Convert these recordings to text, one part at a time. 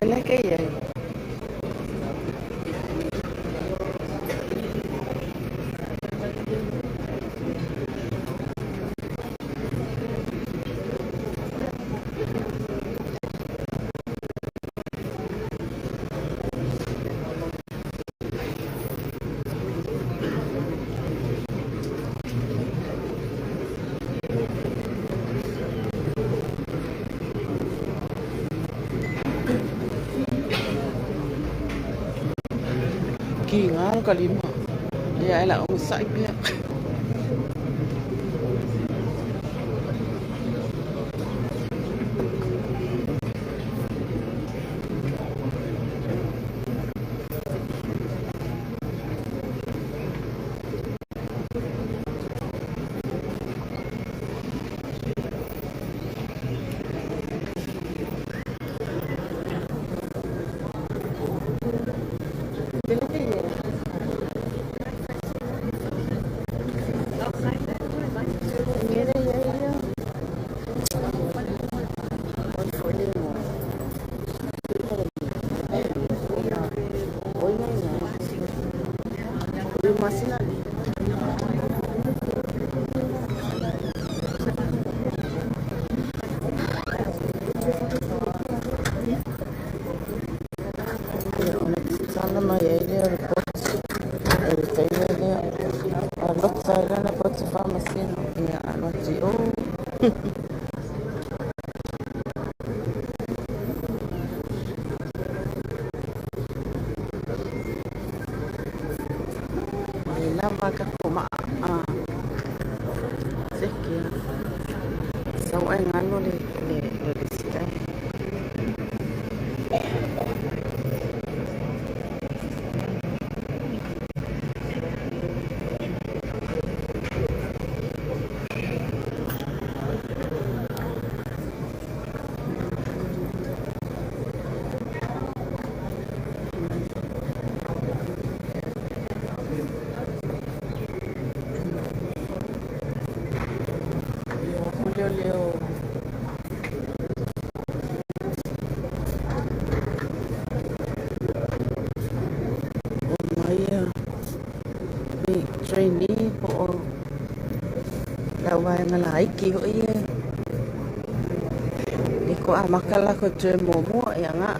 Peleke iai. Kinga kalima. Ya ela usai pia. Trainee po lawai ngalaiki ho ia iko amakala ko tre momo ya nga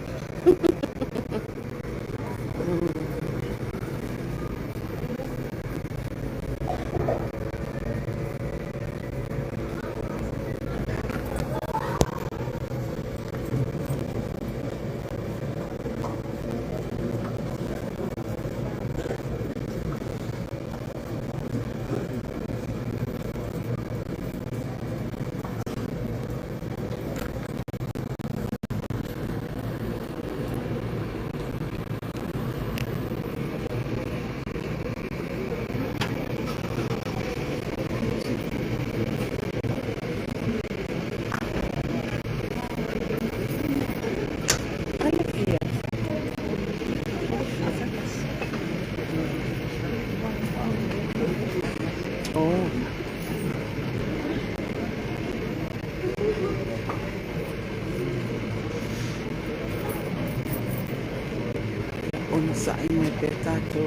sa imo petato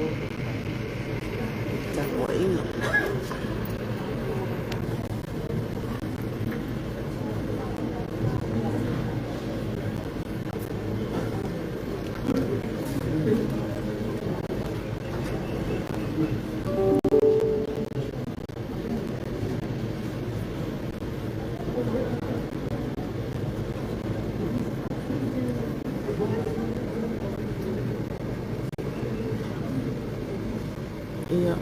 takoin iya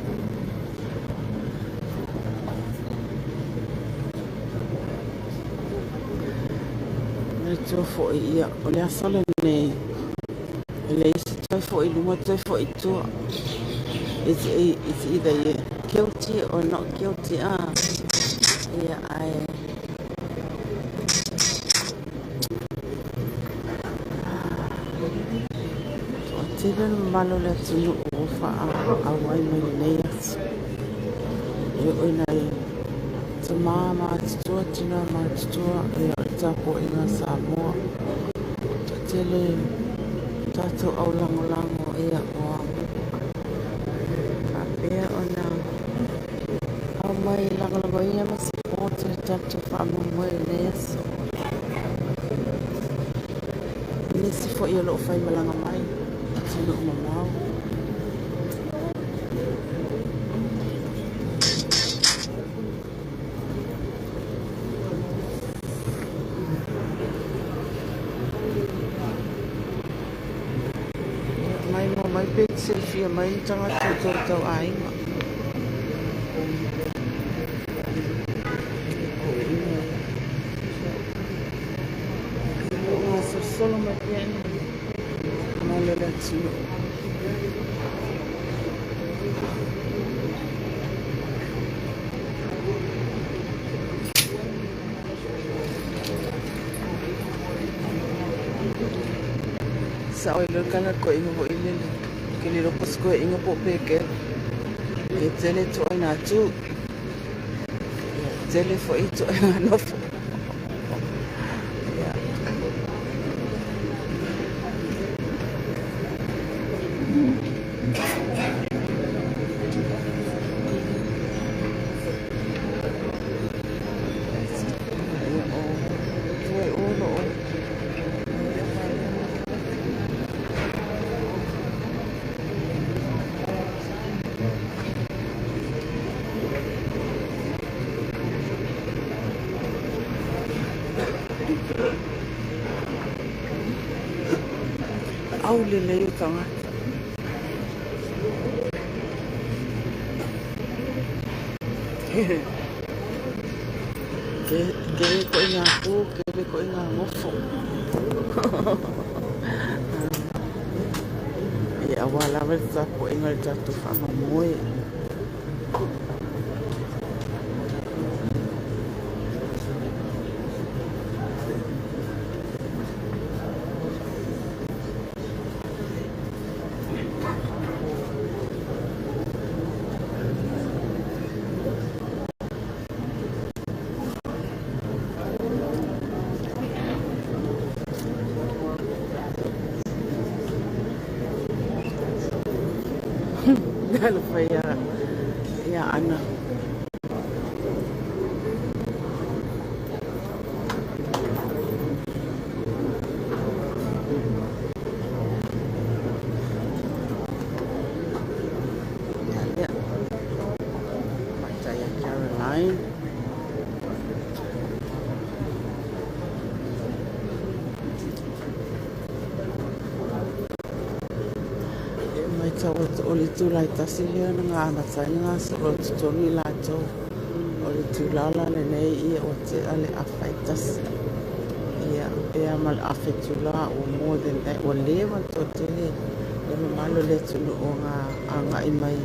Retro foi ia olha só ne ele se toi foi luma toi foi tu it's either guilty or not guilty yeah I Tēnā malo le tunu o wha a wai mai nei atu. E oina e te māma atutua, tina ma atutua, e a tapo i ngā Samoa. Ta tele Tato au lango ia o apea ona au mai lango ia ma support tato whaamamoi leso. Nisi fo ia lo fai malanga mai. Tino mamau. Mai big selfie mai tanga tuto tau ainga. Nga solo mai pieni. Male da tino. Sa oi lo kana ko ingo ho ilele. Kini lo posko ingo po peke. E tele to ina tu. Tele fo ito no fo. Au lele yu tanga. Kere ko inga ku, kere ko inga ngofo. Ia wala wesa ko inga tatu whamamoi. Dalo pa ya ana. Ya. Faatalia Caroline. Oli tu lai tasi hea nga amatai nga solo tutoni lato. Oli tu lala le nei ia o te ale awhai tasi. Ia ea mal awhi tu la o more than that. O lewa to te le. Le mamalo le tunu o nga anga i mai.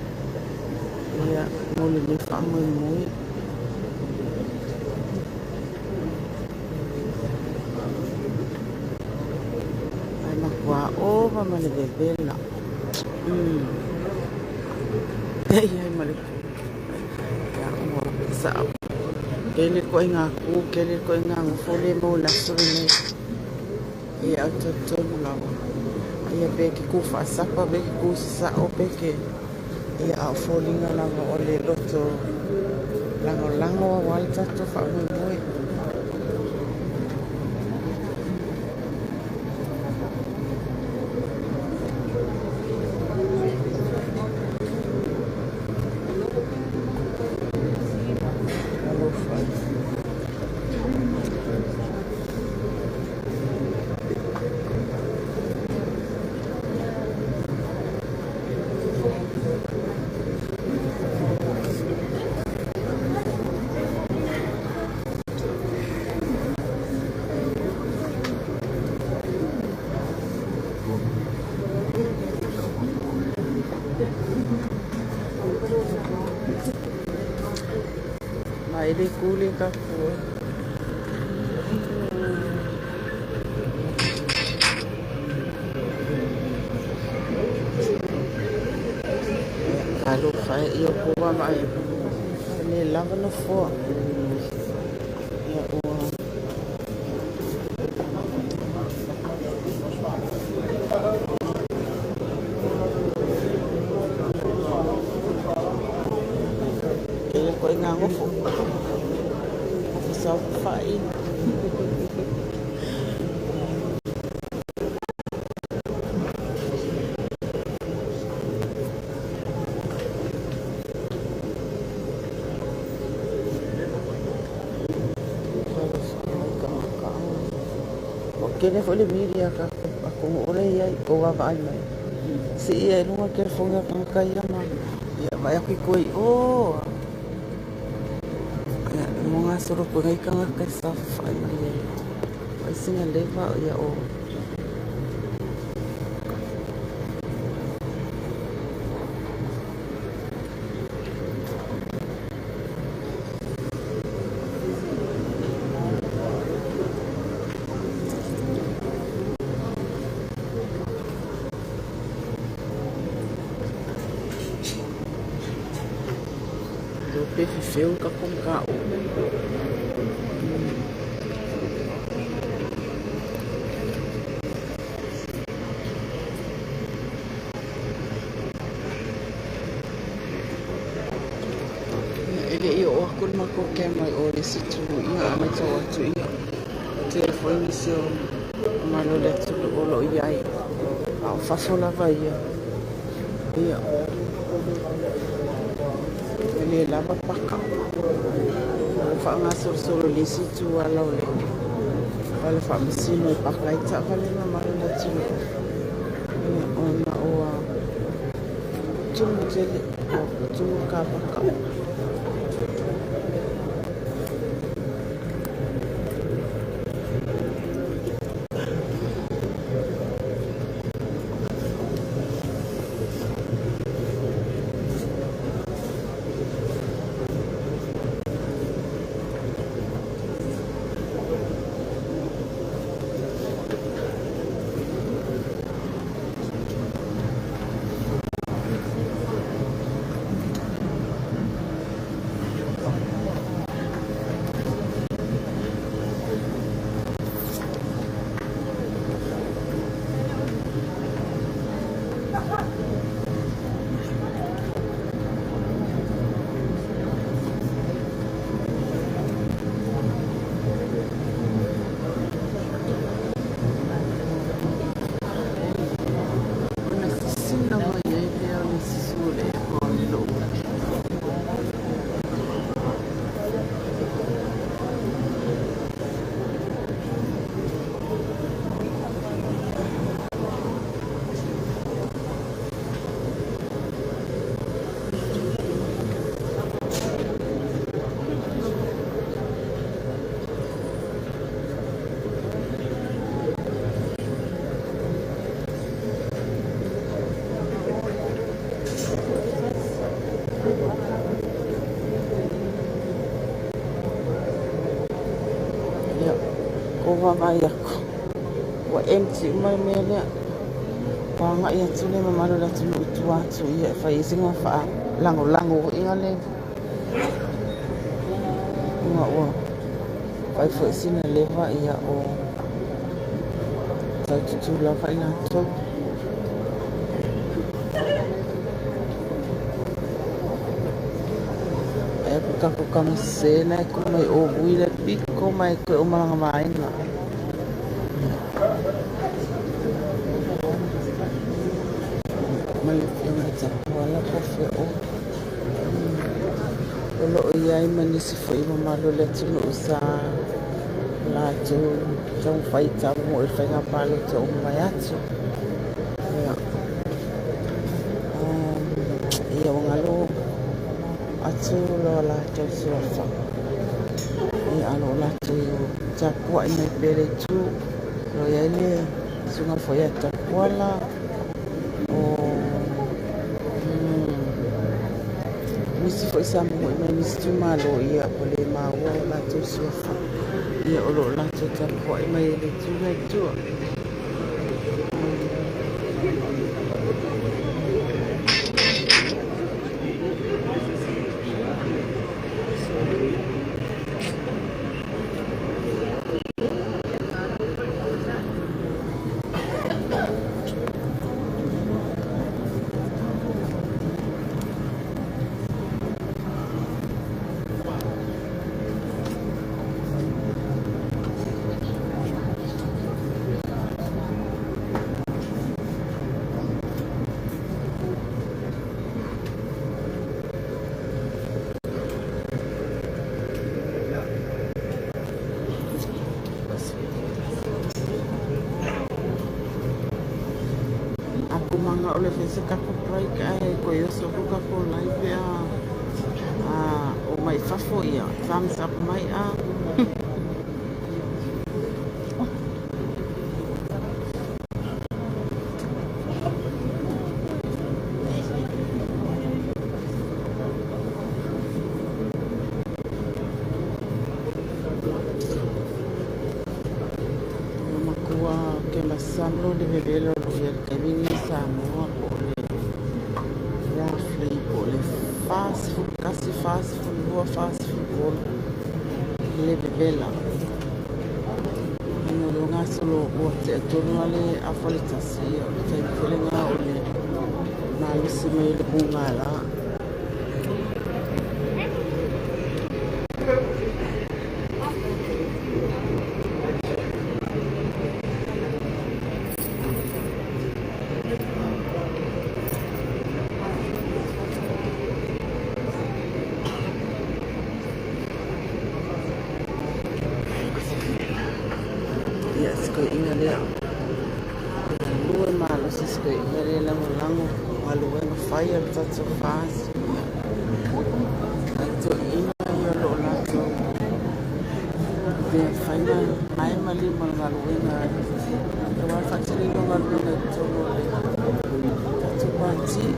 Ia mole le whaamoi mui. Ai makua o ma male bebela. Ai male. Ya o sa. Kele ko inga ku, kele ko inga ngofole mo la sone. Ia to la. Ia beki ku fa sapa beki ku sa o beki. Ia a folinga la o le loto. Lango walta to fa mo. Mai le kule ka fu. Alo fai io kuwa mai. Ne lava no fo. Ya o. sau whai. Kene fo le miri aka ako ore ia ko wa vai mai. Si ia no ke fonga ka ia ma. Ia vai aku koi o. Ya mo nga soro ko ngai ka ka sa fai mai. Vai singa leva ia o. Feu ka kong kao. Ele o akul mako ke mai o le situ ia mai tawa tu ia. Telefoni se o malo le tu o lo ia ai. Au fasola vai ia. Ia. Ele lava paka. Fa nga solo le situ ala o le. Wale Faamasinoga paka ita wale na malo le tu. Ona o tumu tele o tumu ka paka. Wa mai ako. Wa empty mai mele. Wa nga ia tule mamalo la tulu tua tu ia fa isinga fa lango inga le. Nga wa. Fa fo sina leva ia o. Ta tu la fa ina to. Kako kama sena ko mai o buila piko mai ko o mga main na. Mai yung wala pa o. Olo iya manisi fo ima malo letu no usa la tu tong faita mo e fenga palo to mayatu. Ya. Iya ngalo atu lo la tu suasa. Ni alo la tu tapua ina bere tu lo ya ile sunga foya tapua la o misi foi samu ina misi tu malo ia pole mawo la tu suasa. Ia olo la tu tapua ina ile tu la tu. nga ole fese kapo break ai ko yo so ko kapo live ya o mai fafo ia thumbs up mai a Samlo de velo ya kevin Samoa pole roughly pole fast food kasi fast food lua fast food pole le vela no longa solo o te tonale afolitasi o te felinga o le malisi me le bungala fire that's so fast. So ina yo lo la so the final finally mangaluina the one factory no ngaluina so that's one see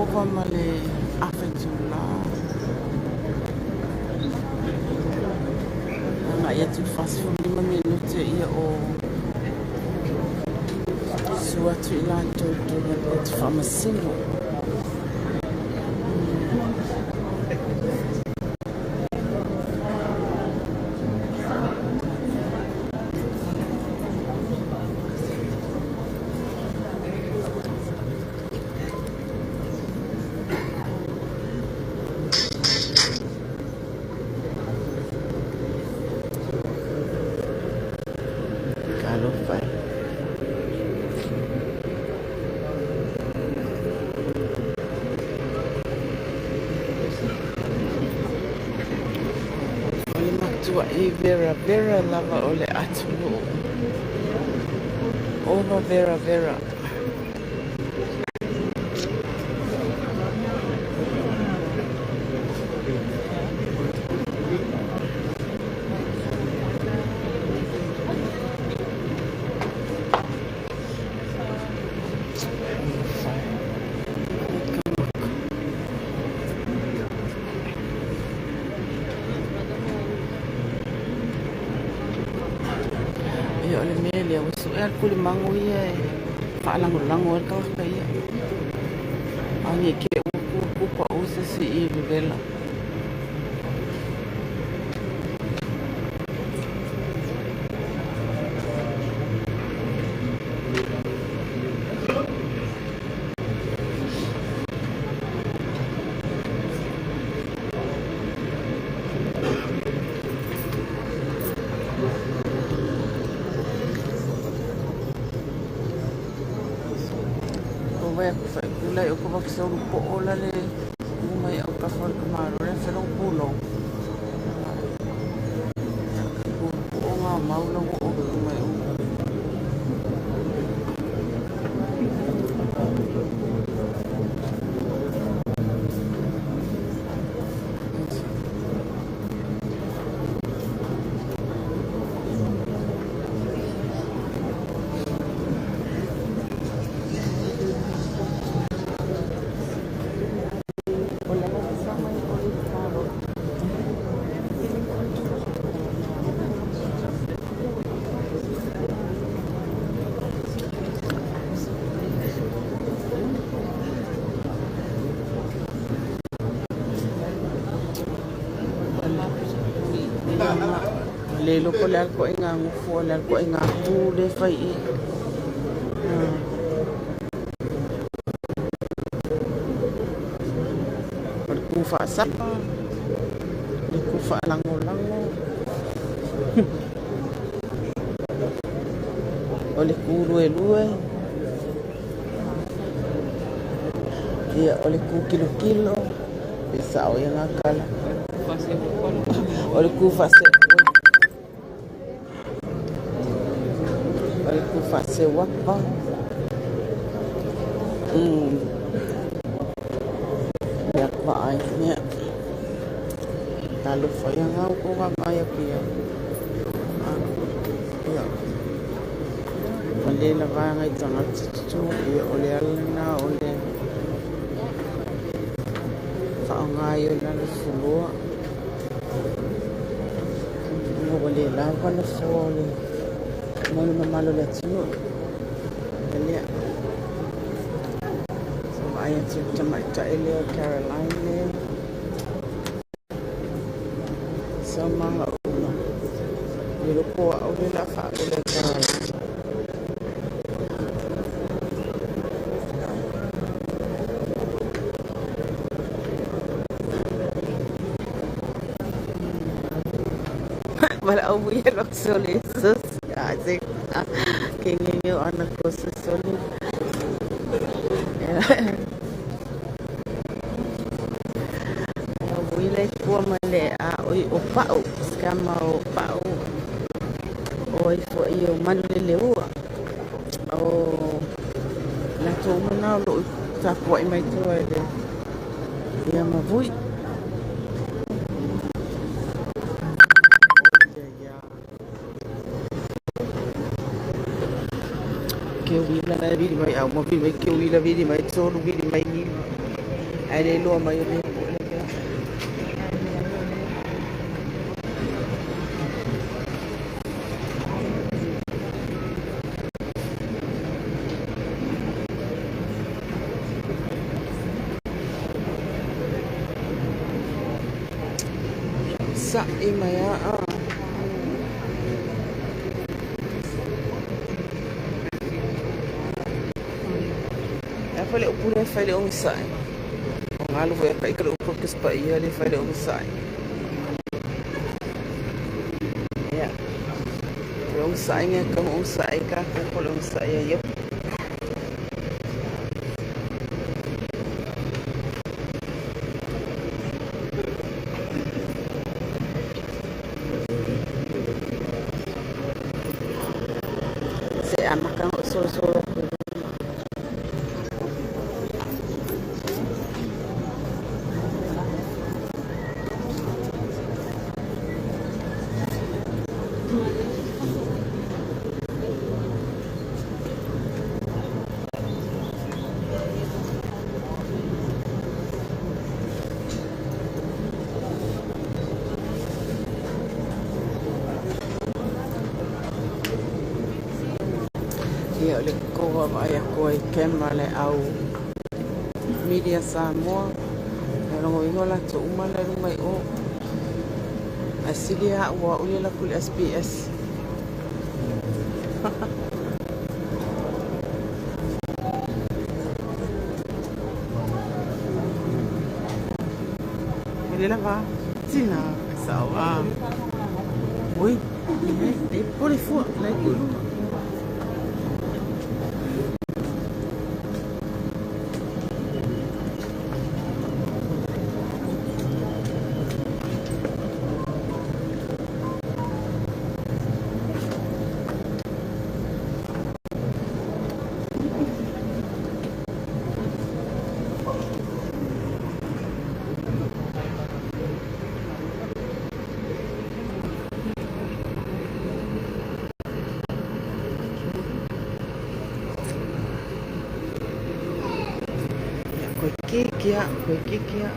over male tu fast food 5 minutos ia o suatu ilan tu Faamasinoga Vera lava ole atu over Vera kuli mangu ia faalango ka ia ani ke upu pa usa si I vela Kulay o kapag sa po ola le umay ang kafal kumaro rin sa nung pulong po nga maulang o umay o lelo ko lang ko inga ngufo lang ko inga tu de fai kufa sapa di kufa lango oleh kuru elue Ia o le ku kilo e sa o ia ngakala. O le ku fase. O le ku fase wapa. Ia pa ai ia. Kalau fa ia ngau ko ngaya pia. Ia. Malela vanga i tanga tutu ia o le alana o le whaongai o lana fulua. O le lava na fua o le mono mamalo le atinu. Lea. So mai atu tamaita ele o Caroline lea. So maha una. I loko a o le la wha o le Caroline. Wala au ia lok sole sus. Asik. Kengenge o anak ko sa sole. Wile kua male a oi o pau. Skama o pau. Oi fo i o manu le leua. O na tō mana lo tapua i mai tua e le. Ia mavui. Ke wila na vidi mai au mavi mai ke wila vidi mai tonu vidi mai ni ai lo mai le sa e mai a fale upule fale o sai o ngalo foi kai kro porque spa ia le fale o sai ya o sai nga ko o sai ka ko o sai ia se amakan solo ia le koa vai a koe kema le au media Samoa e rongo ingo la to uma le rumai o asili a ua ule la kule SPS ele la va tina sawa ui e pole fu la kulu koe kikia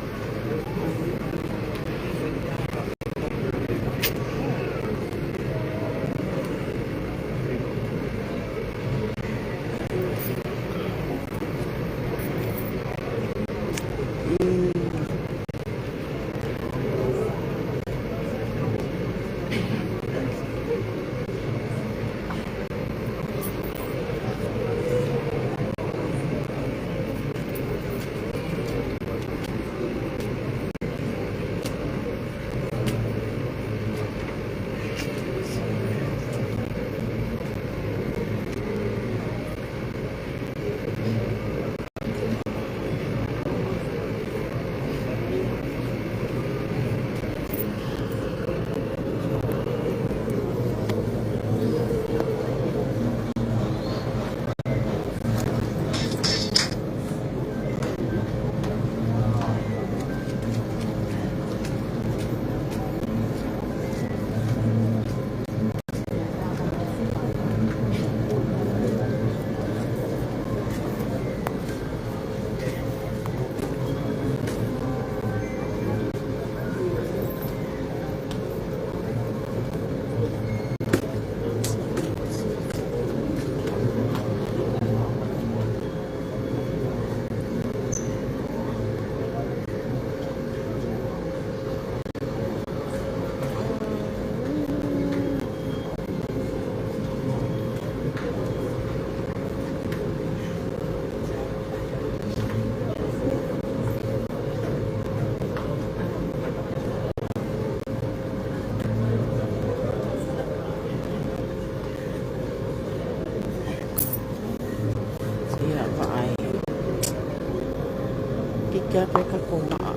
kikape kako maa.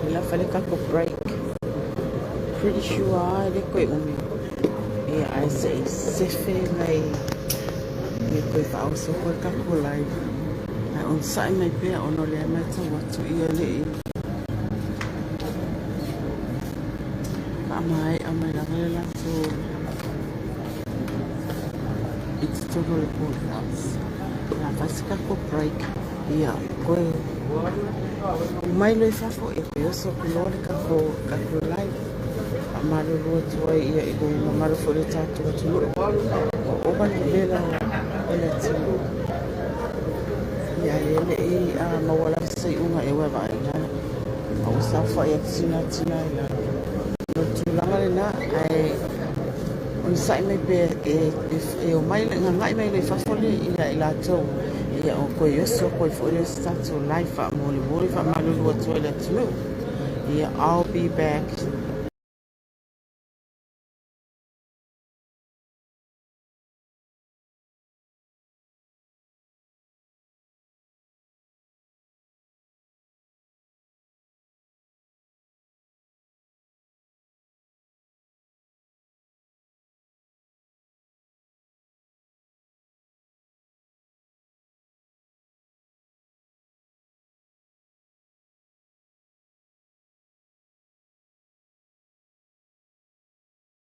Ila fale kako break. Pretty sure ele koe umi. E ai sefe ngai. E koe whao so koe kako lai. Ai on sai mai pia ono lea mai ta watu ia le i. Amai langa la so. It's totally cool house. Na fasi kako break. Ia koe. Mai loi fafo e koe oso kulore kako lai. Amaro lua tua ia i koe mamaro fore tatu atu lua. Oba ni lela o le tino. Ia ele e mawala sai unga e wewa ina. Au safa e tina ina. No tulanga le na ai on sai mai be e o mai nga ngai mai le fafole ia ila tau. Ia o koe oso koe fore statu life a mole fa malulu tua le tino. Yeah, I'll be back